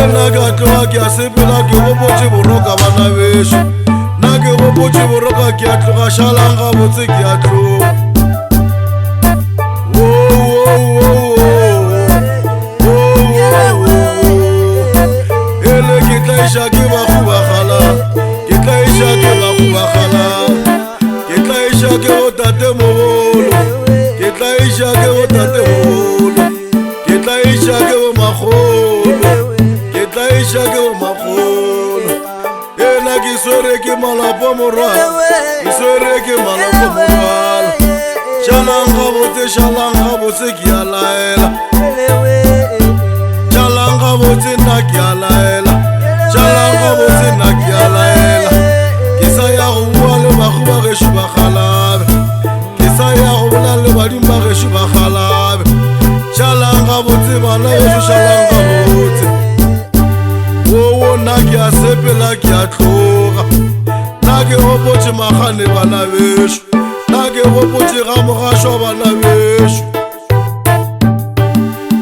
Ena ka tloga ke a sepela ke gopotse boroka bana beso. Na ke gopotse boroka ke a tloga shalang gabotse ke a tloga. Ele ke tla isha ke ba khubagala, ke tla isha ke ba khubagala, ke tla isha ke o tate mogolo, ke tla isha ke o tate mogolo, ke tla isha ke o magolo, ke tla isha ke o magolo. Ena ke swere ke malapo morwalo, ke swere ke malapo morwalo. Shalang gabotse ke a laela, shalang gabotse nna ke a laela, shalang gabotse nna ke a laela. Ke sa ya go bua le bago ba gešo ba galabe, ke sa ya go bola le badimo ba gešo ba galabe. Shalang gabotse bana beso, shalang gabotse. Wo nna ke a sepela ke a tloga, nna ke gopotse magane bana beso, nna ke gopotse ga mogašwa bana beso,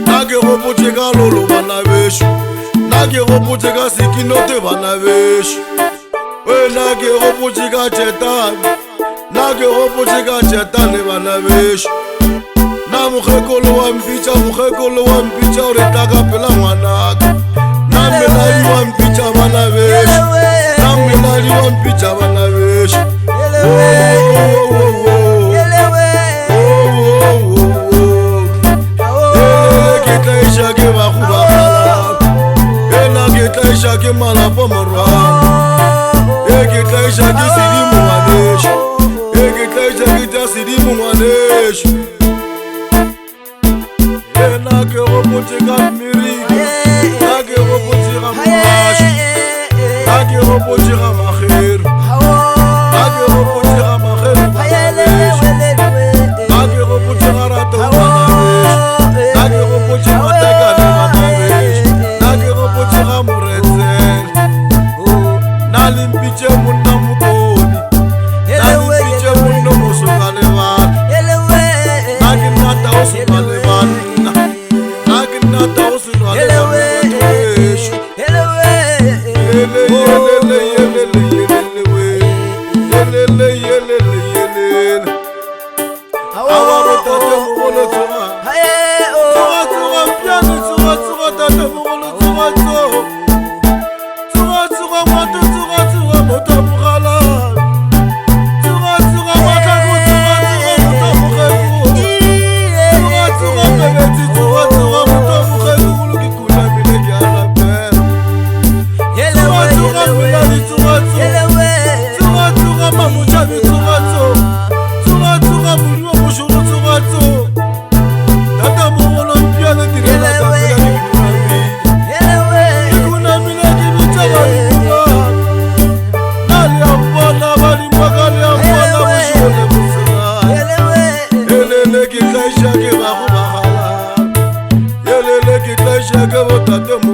nna ke gopotse ka lolo bana beso, nna ke gopotse ka sekinote bana beso. Nna ke gopotse ka Jetane, nna ke gopotse ka Jetane bana beso. Na mokgekolo wa mpitša o re tla ka pela ngwanaka, na meladi wa mpitša bana beso, na meladi wa mpitša bana beso. Ke tla isha ke ba khubagala, ena ke tla isha ke malapo morwalo, ke tla isha ke sedimo ngwanesho, ke tla isha ke tla sedimo ngwanesho. Ena ke gopotse ka mmiriki, nna ke gopotse ga mogašo, nna ke gopotse ga magero, nna ke gopotse ga magero bana beso, nna ke gopotse ga rato bana beso, nna ke gopotse matekane bana beso, nna ke gopotse ga moretsele. Na le mpitše monna mokoni, na le mpitše monna mosoka le bana, nna ke nnata o soka le banna, nna ke nnata o selwa le bana beso. Ke tla isha ke ba khubagala, ke tla isha ke o tate mogolo.